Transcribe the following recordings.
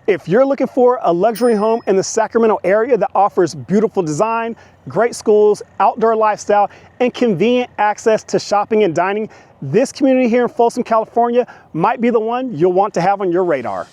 If you're looking for a luxury home in the Sacramento area that offers beautiful design, great schools, outdoor lifestyle, and convenient access to shopping and dining, this community here in Folsom, California might be the one you'll want to have on your radar.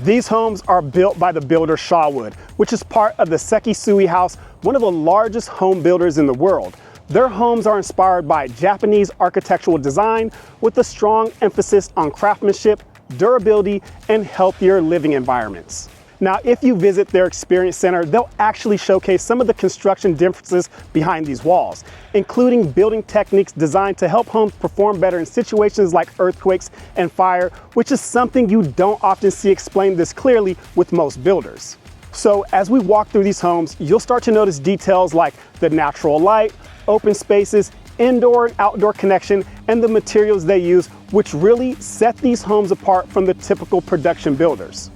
These homes are built by the builder Shawood, which is part of the Sekisui House, one of the largest home builders in the world. Their homes are inspired by Japanese architectural design with a strong emphasis on craftsmanship, durability, and healthier living environments. Now, if you visit their experience center, they'll actually showcase some of the construction differences behind these walls, including building techniques designed to help homes perform better in situations like earthquakes and fire, which is something you don't often see explained this clearly with most builders. So as we walk through these homes, you'll start to notice details like the natural light, open spaces, indoor and outdoor connection, and the materials they use, which really set these homes apart from the typical production builders.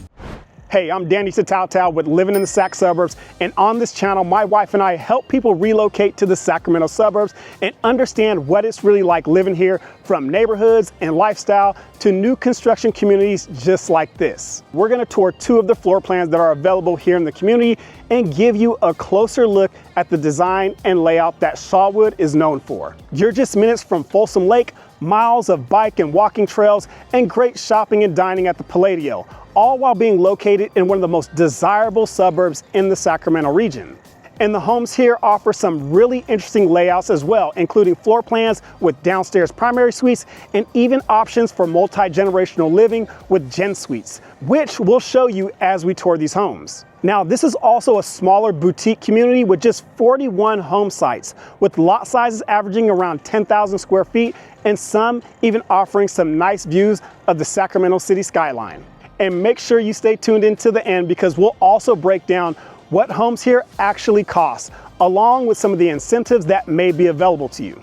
Hey, I'm Danny Tatao with Living in the Sac Suburbs, and on this channel, my wife and I help people relocate to the Sacramento suburbs and understand what it's really like living here, from neighborhoods and lifestyle to new construction communities just like this. We're gonna tour two of the floor plans that are available here in the community and give you a closer look at the design and layout that Shawood is known for. You're just minutes from Folsom Lake, miles of bike and walking trails, and great shopping and dining at the Palladio, all while being located in one of the most desirable suburbs in the Sacramento region. And the homes here offer some really interesting layouts as well, including floor plans with downstairs primary suites and even options for multi-generational living with gen suites, which we'll show you as we tour these homes. Now, this is also a smaller boutique community with just 41 home sites, with lot sizes averaging around 10,000 square feet and some even offering some nice views of the Sacramento city skyline. And make sure you stay tuned in to the end, because we'll also break down what homes here actually cost, along with some of the incentives that may be available to you.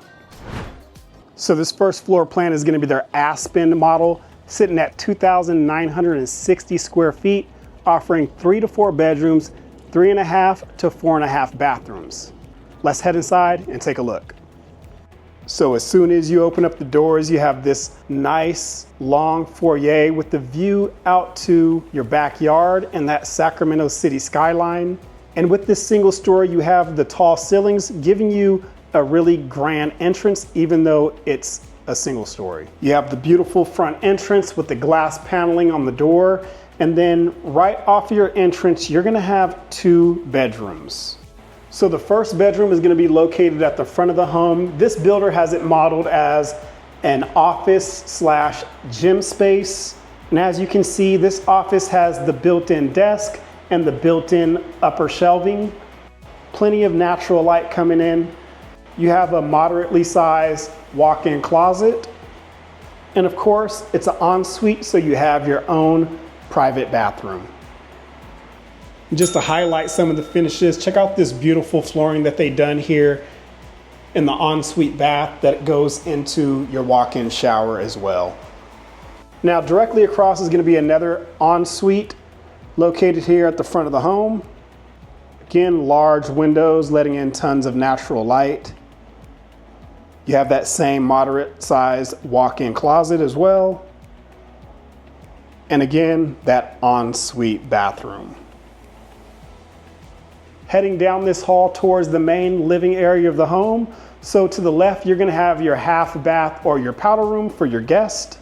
So this first floor plan is going to be their Aspen model, sitting at 2,960 square feet, offering 3 to 4 bedrooms, 3.5 to 4.5 bathrooms. Let's head inside and take a look. So as soon as you open up the doors, you have this nice long foyer with the view out to your backyard and that Sacramento city skyline. And with this single story, you have the tall ceilings giving you a really grand entrance, even though it's a single story. You have the beautiful front entrance with the glass paneling on the door. And then right off your entrance, you're gonna have 2 bedrooms. So the first bedroom is going to be located at the front of the home. This builder has it modeled as an office/gym space. And as you can see, this office has the built-in desk and the built-in upper shelving. Plenty of natural light coming in. You have a moderately sized walk-in closet. And of course, it's an ensuite, so you have your own private bathroom. Just to highlight some of the finishes, check out this beautiful flooring that they've done here in the ensuite bath that goes into your walk-in shower as well. Now, directly across is going to be another ensuite located here at the front of the home. Again, large windows letting in tons of natural light. You have that same moderate sized walk-in closet as well. And again, that ensuite bathroom. Heading down this hall towards the main living area of the home. So to the left, you're gonna have your half bath or your powder room for your guest.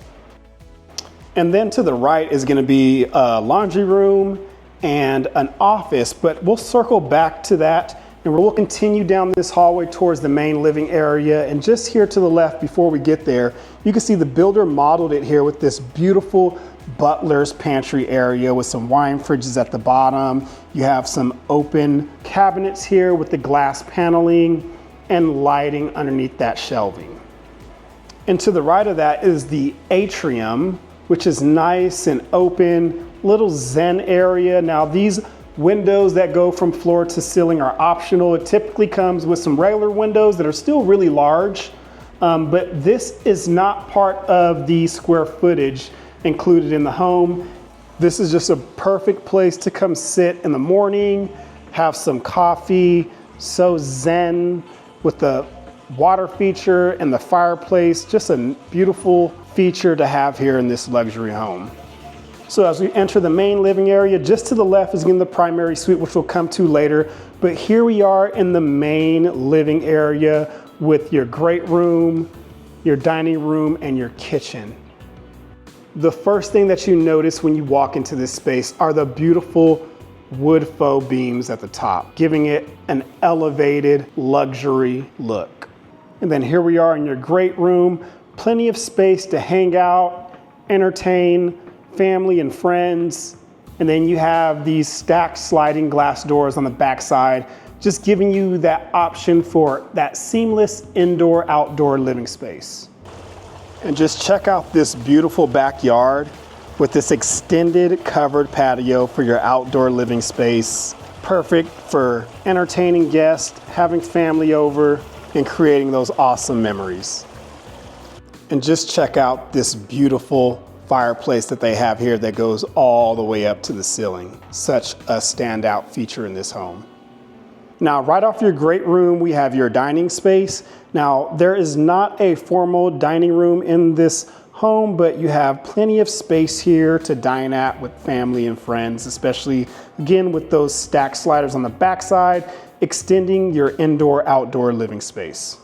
And then to the right is gonna be a laundry room and an office, but we'll circle back to that and we'll continue down this hallway towards the main living area. And just here to the left, before we get there, you can see the builder modeled it here with this beautiful butler's pantry area with some wine fridges at the bottom. You have some open cabinets here with the glass paneling and lighting underneath that shelving. And to the right of that is the atrium, which is nice and open, little zen area. Now these windows that go from floor to ceiling are optional. It typically comes with some regular windows that are still really large, but this is not part of the square footage included in the home. This is just a perfect place to come sit in the morning, have some coffee, so zen with the water feature and the fireplace. Just a beautiful feature to have here in this luxury home. So as we enter the main living area, just to the left is again the primary suite, which we'll come to later. But here we are in the main living area with your great room, your dining room, and your kitchen. The first thing that you notice when you walk into this space are the beautiful wood faux beams at the top, giving it an elevated luxury look. And then here we are in your great room, plenty of space to hang out, entertain family and friends. And then you have these stacked sliding glass doors on the backside, just giving you that option for that seamless indoor-outdoor living space. And just check out this beautiful backyard with this extended covered patio for your outdoor living space. Perfect for entertaining guests, having family over, and creating those awesome memories. And just check out this beautiful fireplace that they have here that goes all the way up to the ceiling. Such a standout feature in this home. Now, right off your great room, we have your dining space. Now, there is not a formal dining room in this home, but you have plenty of space here to dine at with family and friends, especially again with those stacked sliders on the backside, extending your indoor-outdoor living space.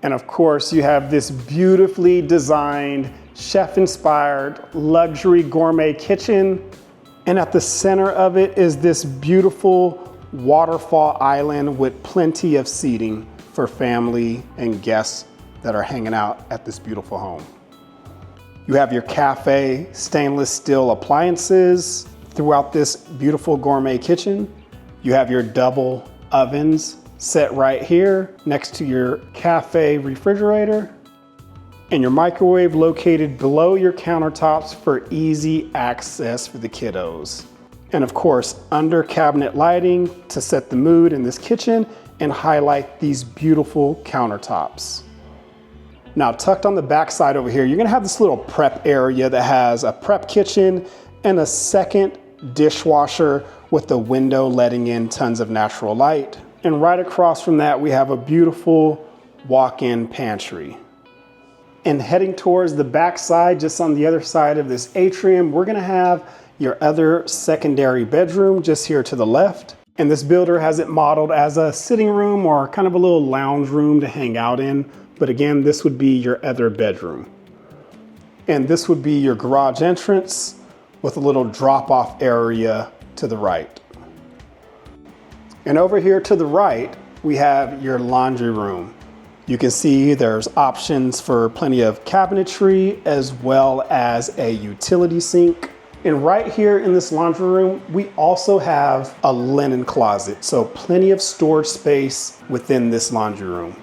And of course, you have this beautifully designed, chef-inspired, luxury gourmet kitchen. And at the center of it is this beautiful waterfall island with plenty of seating for family and guests that are hanging out at this beautiful home. You have your cafe stainless steel appliances throughout this beautiful gourmet kitchen. You have your double ovens set right here next to your cafe refrigerator, and your microwave located below your countertops for easy access for the kiddos. And of course, under cabinet lighting to set the mood in this kitchen and highlight these beautiful countertops. Now, tucked on the back side over here, you're gonna have this little prep area that has a prep kitchen and a second dishwasher with the window letting in tons of natural light. And right across from that, we have a beautiful walk-in pantry. And heading towards the back side, just on the other side of this atrium, we're gonna have your other secondary bedroom just here to the left. And this builder has it modeled as a sitting room or kind of a little lounge room to hang out in. But again, this would be your other bedroom. And this would be your garage entrance with a little drop-off area to the right. And over here to the right, we have your laundry room. You can see there's options for plenty of cabinetry as well as a utility sink. And right here in this laundry room, we also have a linen closet. So plenty of storage space within this laundry room.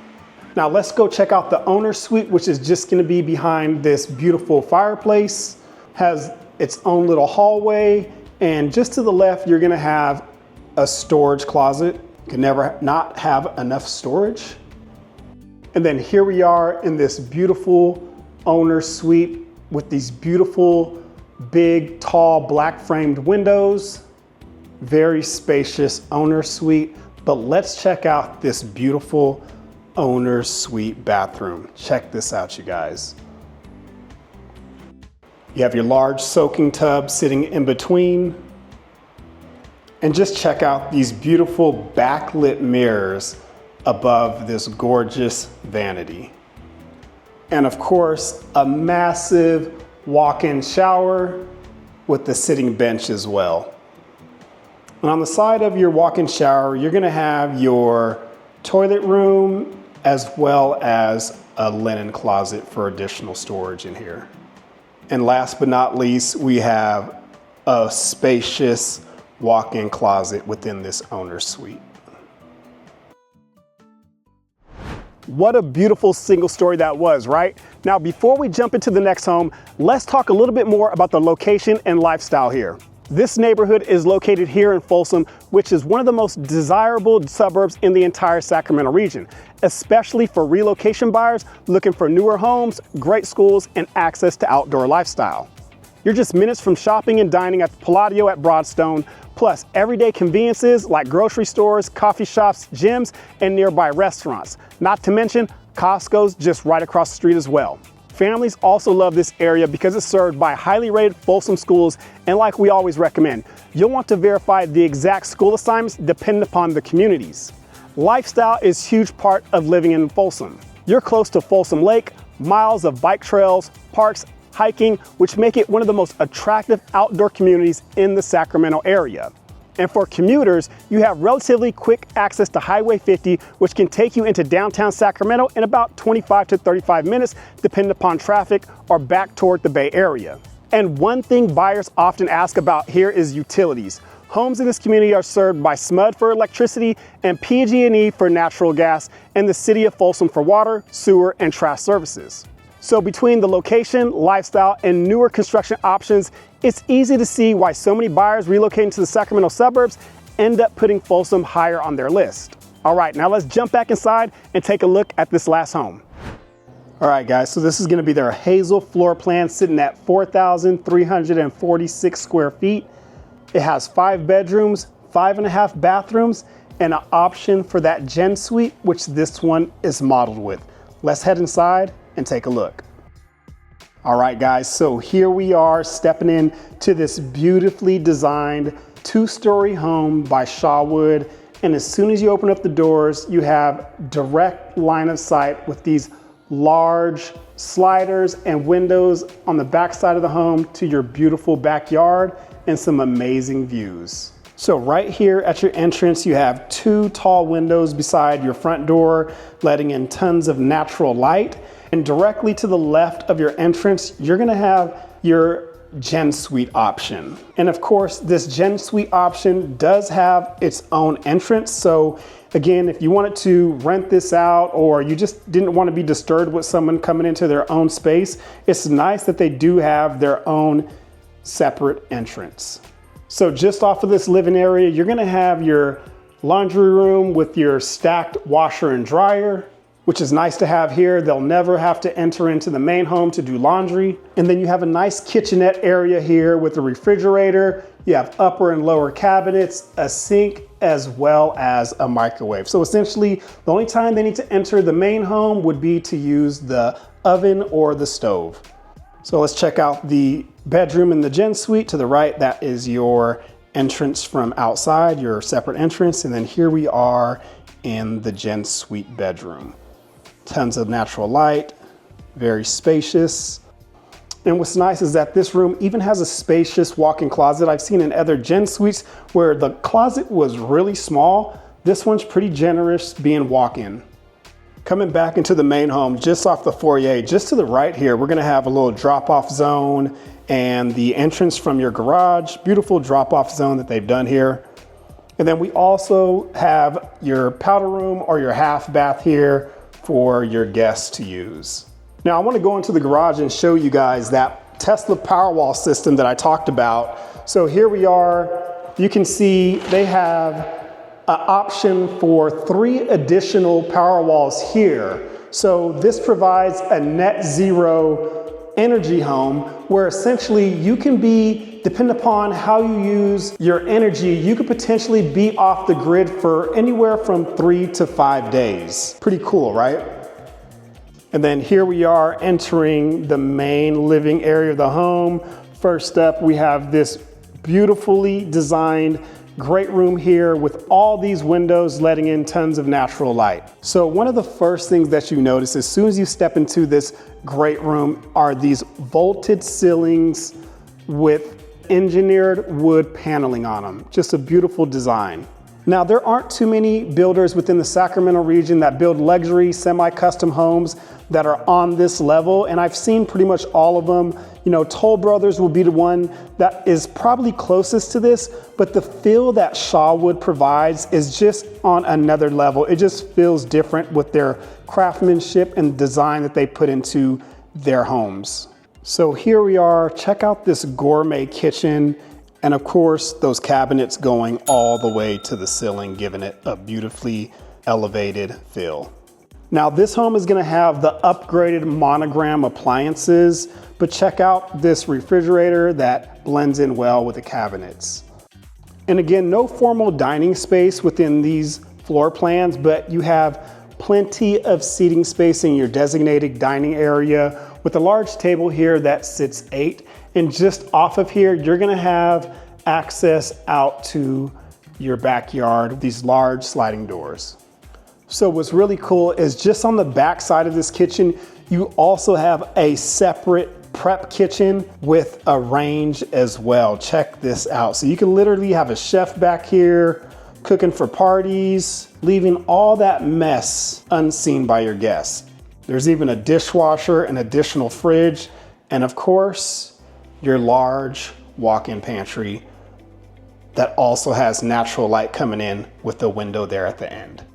Now let's go check out the owner's suite, which is just gonna be behind this beautiful fireplace. Has its own little hallway. And just to the left, you're gonna have a storage closet. You can never not have enough storage. And then here we are in this beautiful owner's suite with these beautiful, big, tall, black framed windows. Very spacious owner's suite. But let's check out this beautiful owner's suite bathroom. Check this out, you guys. You have your large soaking tub sitting in between. And just check out these beautiful backlit mirrors above this gorgeous vanity. And of course, a massive walk-in shower with the sitting bench as well. And on the side of your walk-in shower, you're gonna have your toilet room as well as a linen closet for additional storage in here. And last but not least, we have a spacious walk-in closet within this owner's suite. What a beautiful single story that was, right? Now, before we jump into the next home, let's talk a little bit more about the location and lifestyle here. This neighborhood is located here in Folsom, which is one of the most desirable suburbs in the entire Sacramento region, especially for relocation buyers looking for newer homes, great schools, and access to outdoor lifestyle. You're just minutes from shopping and dining at the Palladio at Broadstone, plus everyday conveniences like grocery stores, coffee shops, gyms, and nearby restaurants. Not to mention, Costco's just right across the street as well. Families also love this area because it's served by highly rated Folsom schools, and like we always recommend, you'll want to verify the exact school assignments depending upon the communities. Lifestyle is a huge part of living in Folsom. You're close to Folsom Lake, miles of bike trails, parks, hiking, which make it one of the most attractive outdoor communities in the Sacramento area. And for commuters, you have relatively quick access to Highway 50, which can take you into downtown Sacramento in about 25 to 35 minutes, depending upon traffic, or back toward the Bay Area. And one thing buyers often ask about here is utilities. Homes in this community are served by SMUD for electricity and PG&E for natural gas, and the City of Folsom for water, sewer, and trash services. So between the location, lifestyle, and newer construction options, it's easy to see why so many buyers relocating to the Sacramento suburbs end up putting Folsom higher on their list. All right, now let's jump back inside and take a look at this last home. All right, guys, so this is gonna be their Hazel floor plan sitting at 4,346 square feet. It has 5 bedrooms, 5.5 bathrooms, and an option for that Gen Suite, which this one is modeled with. Let's head inside and take a look. All right, guys, so here we are stepping in to this beautifully designed 2-story home by Shawood. And as soon as you open up the doors, you have direct line of sight with these large sliders and windows on the back side of the home to your beautiful backyard and some amazing views. So right here at your entrance, you have 2 tall windows beside your front door, letting in tons of natural light. And directly to the left of your entrance, you're gonna have your Gen Suite option. And of course, this Gen Suite option does have its own entrance. So again, if you wanted to rent this out or you just didn't want to be disturbed with someone coming into their own space, it's nice that they do have their own separate entrance. So just off of this living area, you're gonna have your laundry room with your stacked washer and dryer, which is nice to have here. They'll never have to enter into the main home to do laundry. And then you have a nice kitchenette area here with a refrigerator. You have upper and lower cabinets, a sink, as well as a microwave. So essentially, the only time they need to enter the main home would be to use the oven or the stove. So let's check out the bedroom in the Gen Suite. To the right, that is your entrance from outside, your separate entrance. And then here we are in the Gen Suite bedroom. Tons of natural light, very spacious. And what's nice is that this room even has a spacious walk-in closet. I've seen in other Gen Suites where the closet was really small. This one's pretty generous being walk-in. Coming back into the main home, just off the foyer, just to the right here, we're gonna have a little drop-off zone and the entrance from your garage. Beautiful drop-off zone that they've done here. And then we also have your powder room or your half bath here for your guests to use. Now I want to go into the garage and show you guys that Tesla Powerwall system that I talked about. So here we are. You can see they have an option for 3 additional Powerwalls here. So this provides a net zero energy home where essentially you can be, depending upon how you use your energy, you could potentially be off the grid for anywhere from 3 to 5 days. Pretty cool, right? And then here we are entering the main living area of the home. First up, we have this beautifully designed great room here with all these windows letting in tons of natural light. So one of the first things that you notice as soon as you step into this great room are these vaulted ceilings with engineered wood paneling on them. Just a beautiful design. Now, there aren't too many builders within the Sacramento region that build luxury semi-custom homes that are on this level, and I've seen pretty much all of them. You know, Toll Brothers will be the one that is probably closest to this, but the feel that Shawood provides is just on another level. It just feels different with their craftsmanship and design that they put into their homes. So here we are, check out this gourmet kitchen. And of course, those cabinets going all the way to the ceiling, giving it a beautifully elevated feel. Now this home is gonna have the upgraded monogram appliances, but check out this refrigerator that blends in well with the cabinets. And again, no formal dining space within these floor plans, but you have plenty of seating space in your designated dining area with a large table here that sits 8. And just off of here, you're gonna have access out to your backyard, these large sliding doors. So what's really cool is just on the back side of this kitchen, you also have a separate prep kitchen with a range as well. Check this out. So you can literally have a chef back here cooking for parties, leaving all that mess unseen by your guests. There's even a dishwasher, an additional fridge, and of course, your large walk-in pantry that also has natural light coming in with the window there at the end.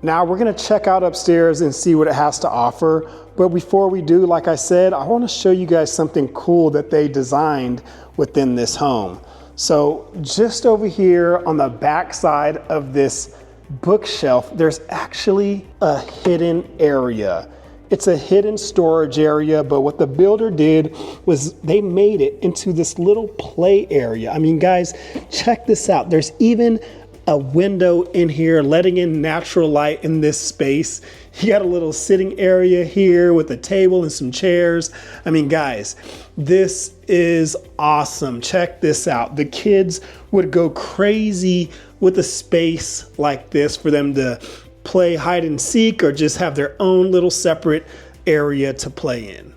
Now we're gonna check out upstairs and see what it has to offer. But before we do, like I said, I wanna show you guys something cool that they designed within this home. So just over here on the back side of this bookshelf, there's actually a hidden area. It's a hidden storage area, but what the builder did was they made it into this little play area. I mean, guys, check this out. There's even a window in here letting in natural light in this space. You got a little sitting area here with a table and some chairs. I mean, guys, this is awesome. Check this out. The kids would go crazy with a space like this for them to play hide and seek or just have their own little separate area to play in.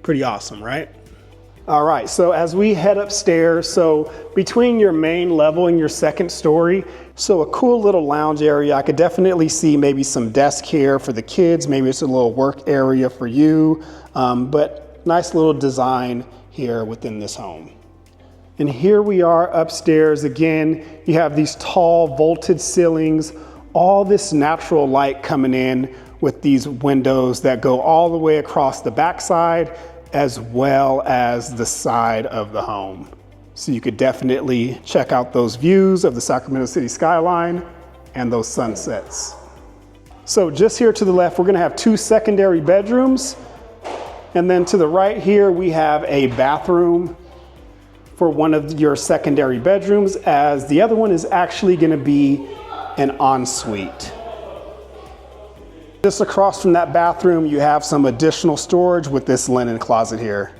Pretty awesome, right? All right, so as we head upstairs, so between your main level and your second story, so a cool little lounge area. I could definitely see maybe some desk here for the kids. Maybe it's a little work area for you, but nice little design here within this home. And here we are upstairs again. You have these tall vaulted ceilings, all this natural light coming in with these windows that go all the way across the backside as well as the side of the home. So you could definitely check out those views of the Sacramento City skyline and those sunsets. So just here to the left, we're gonna have 2 secondary bedrooms. And then to the right here, we have a bathroom for one of your secondary bedrooms, as the other one is actually gonna be an ensuite. Just across from that bathroom, you have some additional storage with this linen closet here.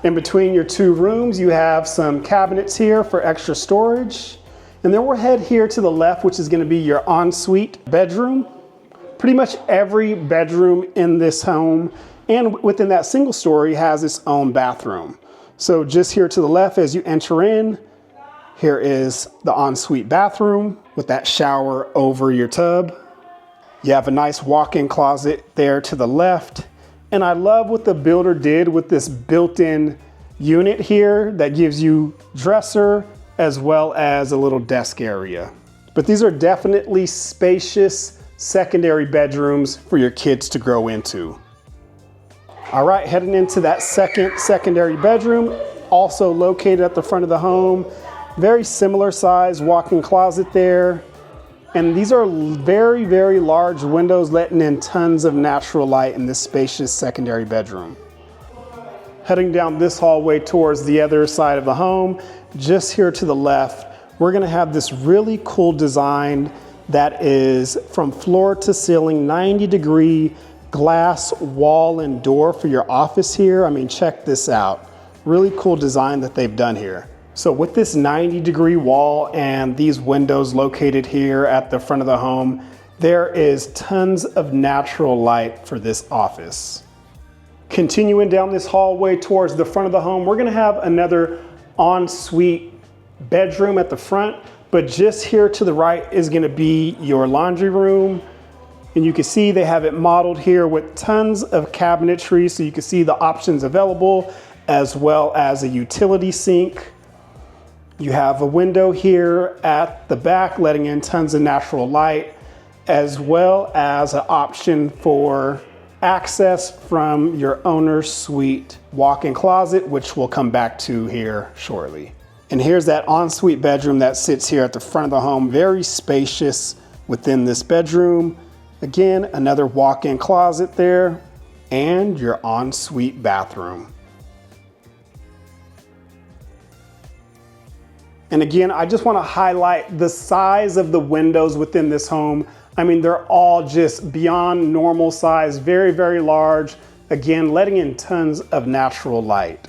In between your 2 rooms, you have some cabinets here for extra storage. And then we'll head here to the left, which is gonna be your ensuite bedroom. Pretty much every bedroom in this home and within that single story has its own bathroom. So just here to the left as you enter in, here is the ensuite bathroom with that shower over your tub. You have a nice walk-in closet there to the left. And I love what the builder did with this built-in unit here that gives you dresser as well as a little desk area. But these are definitely spacious secondary bedrooms for your kids to grow into. All right, heading into that second secondary bedroom, also located at the front of the home. Very similar size walk-in closet there. And these are very, very large windows letting in tons of natural light in this spacious secondary bedroom. Heading down this hallway towards the other side of the home, just here to the left, we're gonna have this really cool design that is from floor to ceiling, 90-degree glass wall and door for your office here. I mean, check this out. Really cool design that they've done here. So with this 90-degree wall and these windows located here at the front of the home, there is tons of natural light for this office. Continuing down this hallway towards the front of the home, we're gonna have another ensuite bedroom at the front, but just here to the right is gonna be your laundry room. And you can see they have it modeled here with tons of cabinetry, so you can see the options available, as well as a utility sink. You have a window here at the back letting in tons of natural light, as well as an option for access from your owner's suite walk-in closet, which we'll come back to here shortly. And here's that ensuite bedroom that sits here at the front of the home, very spacious within this bedroom. Again, another walk-in closet there and your ensuite bathroom. And again, I just want to highlight the size of the windows within this home. I mean, they're all just beyond normal size, very, very large, Again, letting in tons of natural light.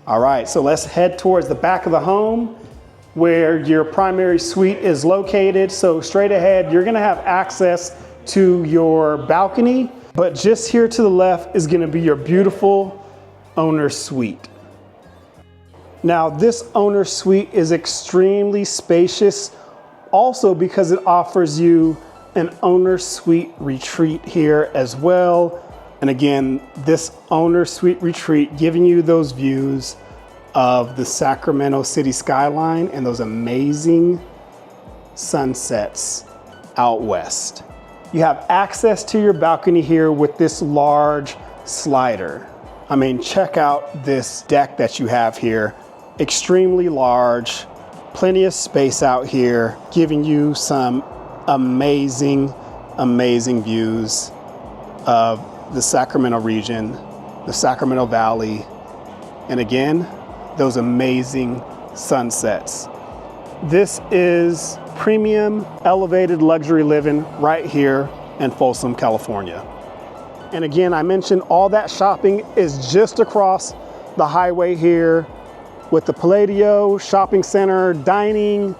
All right, so let's head towards the back of the home where your primary suite is located. So straight ahead, you're gonna have access to your balcony, but just here to the left is gonna be your beautiful owner's suite. Now, this owner's suite is extremely spacious, also because it offers you an owner's suite retreat here as well. And again, this owner's suite retreat giving you those views of the Sacramento city skyline and those amazing sunsets out west. You have access to your balcony here with this large slider. I mean, check out this deck that you have here. Extremely large, plenty of space out here, giving you some amazing, amazing views of the Sacramento region, the Sacramento Valley, and again, those amazing sunsets. This is premium elevated luxury living right here in Folsom, California. And again, I mentioned all that shopping is just across the highway here with the Palladio Shopping Center, dining.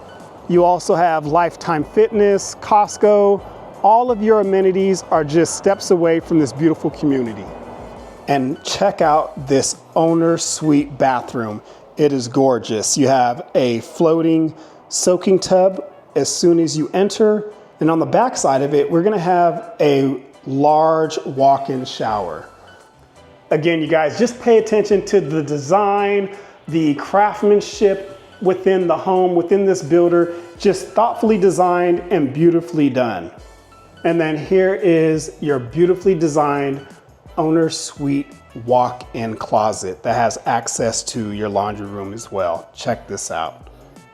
You also have Lifetime Fitness, Costco. All of your amenities are just steps away from this beautiful community. And check out this owner's suite bathroom. It is gorgeous. You have a floating soaking tub as soon as you enter. And on the back side of it, we're gonna have a large walk-in shower. Again, you guys, just pay attention to the design, the craftsmanship within the home, within this builder, just thoughtfully designed and beautifully done. And then here is your beautifully designed owner's suite walk-in closet that has access to your laundry room as well. Check this out,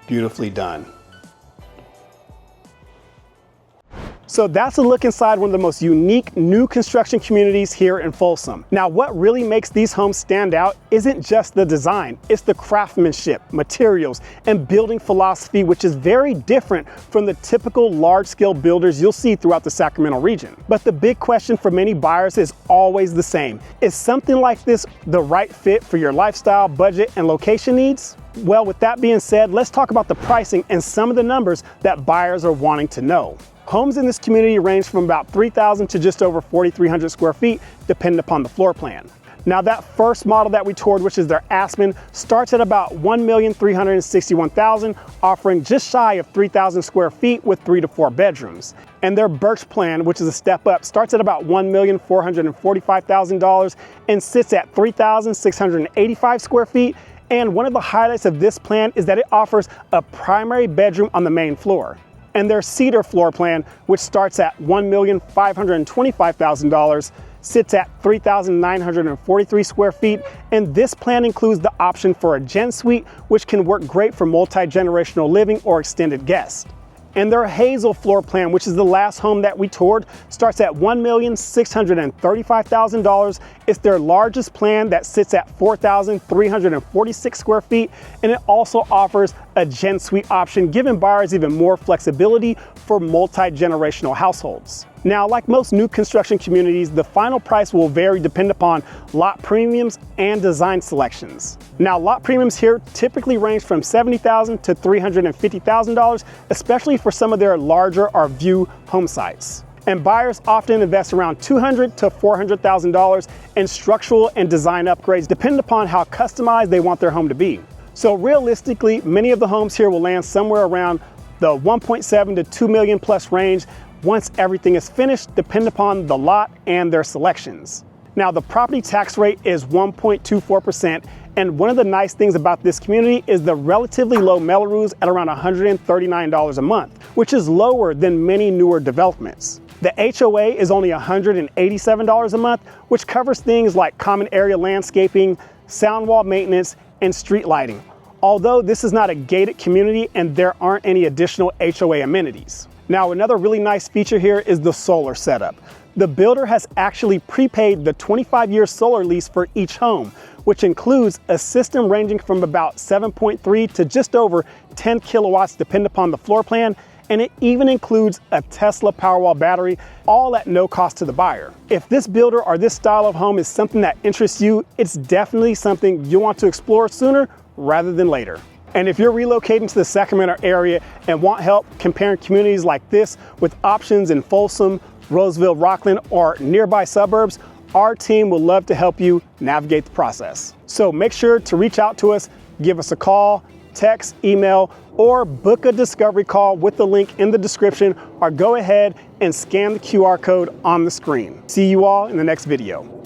beautifully done. So that's a look inside one of the most unique new construction communities here in Folsom. Now, what really makes these homes stand out isn't just the design, it's the craftsmanship, materials, and building philosophy, which is very different from the typical large-scale builders you'll see throughout the Sacramento region. But the big question for many buyers is always the same. Is something like this the right fit for your lifestyle, budget, and location needs? Well, with that being said, let's talk about the pricing and some of the numbers that buyers are wanting to know. Homes in this community range from about 3,000 to just over 4,300 square feet, depending upon the floor plan. Now, that first model that we toured, which is their Aspen, starts at about $1,361,000, offering just shy of 3,000 square feet with 3 to 4 bedrooms. And their Birch plan, which is a step up, starts at about $1,445,000 and sits at 3,685 square feet. And one of the highlights of this plan is that it offers a primary bedroom on the main floor. And their Cedar floor plan, which starts at $1,525,000, sits at 3,943 square feet. And this plan includes the option for a Gen Suite, which can work great for multi-generational living or extended guests. And their Hazel floor plan, which is the last home that we toured, starts at $1,635,000. It's their largest plan that sits at 4,346 square feet. And it also offers a Gen Suite option, giving buyers even more flexibility for multi-generational households. Now, like most new construction communities, the final price will vary depending upon lot premiums and design selections. Now, lot premiums here typically range from $70,000 to $350,000, especially for some of their larger or view home sites. And buyers often invest around $200,000 to $400,000 in structural and design upgrades, depending upon how customized they want their home to be. So realistically, many of the homes here will land somewhere around the 1.7 to 2 million plus range once everything is finished, depending upon the lot and their selections. Now, the property tax rate is 1.24%, and one of the nice things about this community is the relatively low Mello-Roos at around $139 a month, which is lower than many newer developments. The HOA is only $187 a month, which covers things like common area landscaping, sound wall maintenance, and street lighting. Although this is not a gated community and there aren't any additional HOA amenities. Now, another really nice feature here is the solar setup. The builder has actually prepaid the 25-year solar lease for each home, which includes a system ranging from about 7.3 to just over 10 kilowatts depending upon the floor plan, and it even includes a Tesla Powerwall battery, all at no cost to the buyer. If this builder or this style of home is something that interests you, it's definitely something you want to explore sooner rather than later. And if you're relocating to the Sacramento area and want help comparing communities like this with options in Folsom, Roseville, Rockland, or nearby suburbs, our team would love to help you navigate the process. So make sure to reach out to us, give us a call, text, email, or book a discovery call with the link in the description, or go ahead and scan the QR code on the screen. See you all in the next video.